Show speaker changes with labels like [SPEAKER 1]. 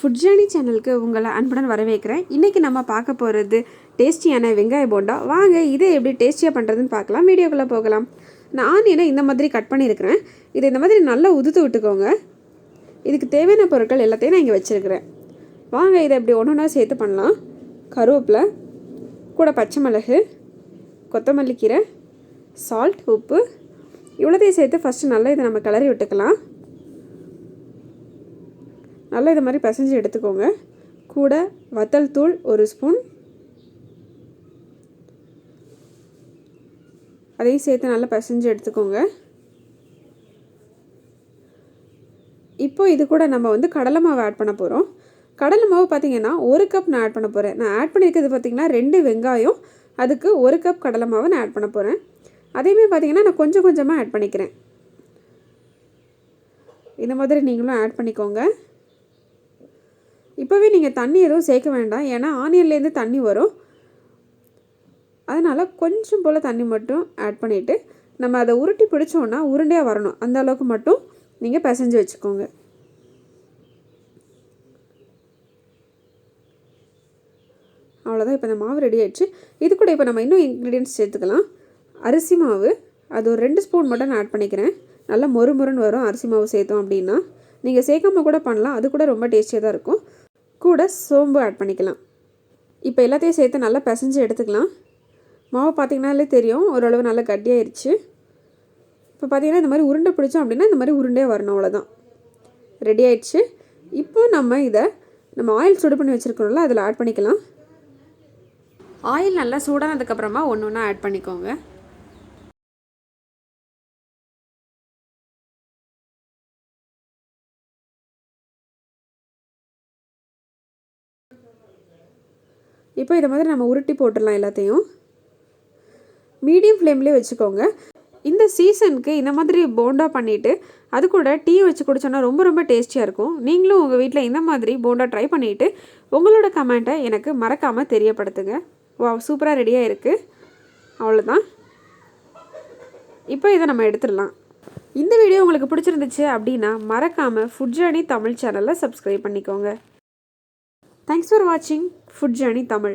[SPEAKER 1] Food journey சேனலுக்கு உங்களை அன்புடன் வரவேற்கிறேன். இன்றைக்கி நம்ம பார்க்க போகிறது டேஸ்டியான வெங்காய போண்டா. வாங்க இதை எப்படி டேஸ்டியாக பண்ணுறதுன்னு பார்க்கலாம். வீடியோக்குள்ளே போகலாம். நான் ஆனியனை இந்த மாதிரி கட் பண்ணியிருக்கிறேன். இதை இந்த மாதிரி நல்லா உதுத்து விட்டுக்கோங்க. இதுக்கு தேவையான பொருட்கள் எல்லாத்தையும் நான் இங்கே வச்சுருக்கிறேன். வாங்க இதை எப்படி ஒன்று ஒன்றா சேர்த்து பண்ணலாம். கருவேப்பிலை, கூட பச்சை மிளகு, கொத்தமல்லி கீரை, சால்ட், உப்பு இவ்வளோத்தையும் சேர்த்து ஃபஸ்ட்டு நல்லா இதை நம்ம கிளறி விட்டுக்கலாம். நல்லா இது மாதிரி பிசைஞ்சு எடுத்துக்கோங்க. கூட வத்தல் தூள் 1 ஸ்பூன், அதையும் சேர்த்து நல்லா பிசைஞ்சு எடுத்துக்கோங்க. இப்போ இது கூட நம்ம கடலை மாவு ஆட் பண்ண போகிறோம். கடலை மாவு பார்த்திங்கன்னா 1 கப் நான் ஆட் பண்ண போகிறேன். நான் ஆட் பண்ணியிருக்கிறது பார்த்திங்கன்னா 2 வெங்காயம், அதுக்கு 1 கப் கடலை மாவு நான் ஆட் பண்ண போகிறேன். அதேமாதிரி பார்த்திங்கன்னா நான் கொஞ்சம் கொஞ்சமாக ஆட் பண்ணிக்கிறேன். இந்த மாதிரி நீங்களும் ஆட் பண்ணிக்கோங்க. இப்போவே நீங்கள் தண்ணி எதுவும் சேர்க்க வேண்டாம், ஏன்னா ஆனியன்லேருந்து தண்ணி வரும். அதனால் கொஞ்சம் போல் தண்ணி மட்டும் ஆட் பண்ணிவிட்டு நம்ம அதை உருட்டி பிடிச்சோன்னா உருண்டையாக வரணும். அந்த அளவுக்கு மட்டும் நீங்கள் பிசைஞ்சு வச்சுக்கோங்க. அவ்வளோதான். இப்போ இந்த மாவு ரெடி ஆகிடுச்சு. இது கூட இப்போ நம்ம இன்னும் இன்க்ரீடியன்ட்ஸ் சேர்த்துக்கலாம். அரிசி மாவு அது ஒரு 2 ஸ்பூன் மட்டும் நான் ஆட் பண்ணிக்கிறேன். நல்லா மொறுமொறுன்னு வரும் அரிசி மாவு சேர்த்தோம் அப்படின்னா. நீங்கள் சேர்க்காம கூட பண்ணலாம், அது கூட ரொம்ப டேஸ்டியாக தான் இருக்கும். கூட சோம்பு ஆட் பண்ணிக்கலாம். இப்போ எல்லாத்தையும் சேர்த்து நல்லா பிசைஞ்சு எடுத்துக்கலாம். மாவு பார்த்திங்கனாலே தெரியும், ஓரளவு நல்லா கட்டியாயிருச்சு. இப்போ பார்த்திங்கன்னா இந்த மாதிரி உருண்டை பிடிச்சோம் அப்படின்னா இந்த மாதிரி உருண்டையாக வரணும். அவ்வளோதான், ரெடி ஆயிடுச்சு. இப்போ நம்ம இதை ஆயில் சூடு பண்ணி வச்சுருக்கோம்ல, அதில் ஆட் பண்ணிக்கலாம். ஆயில் நல்லா சூடானதுக்கப்புறமா ஒன்று ஒன்றா ஆட் பண்ணிக்கோங்க. இப்போ இதை மாதிரி நம்ம உருட்டி போட்டுடலாம். எல்லாத்தையும் மீடியம் ஃப்ளேம்லேயே வச்சுக்கோங்க. இந்த சீசனுக்கு இந்த மாதிரி போண்டா பண்ணிவிட்டு அது கூட டீ வச்சு குடிச்சோன்னா ரொம்ப ரொம்ப டேஸ்டியாக இருக்கும். நீங்களும் உங்கள் வீட்டில் இந்த மாதிரி போண்டா ட்ரை பண்ணிவிட்டு உங்களோட கமெண்ட்டை எனக்கு மறக்காமல் தெரியப்படுத்துங்க. வா, சூப்பராக ரெடியாக இருக்குது. அவ்வளோதான். இப்போ இதை நம்ம எடுத்துடலாம். இந்த வீடியோ உங்களுக்கு பிடிச்சிருந்துச்சு அப்படின்னா மறக்காமல் ஃபுட் ஜேர்னி தமிழ் சேனலை சப்ஸ்கிரைப் பண்ணிக்கோங்க. தேங்க்ஸ் ஃபார் வாட்சிங் ஃபுட் ஜேர்னி தமிழ்.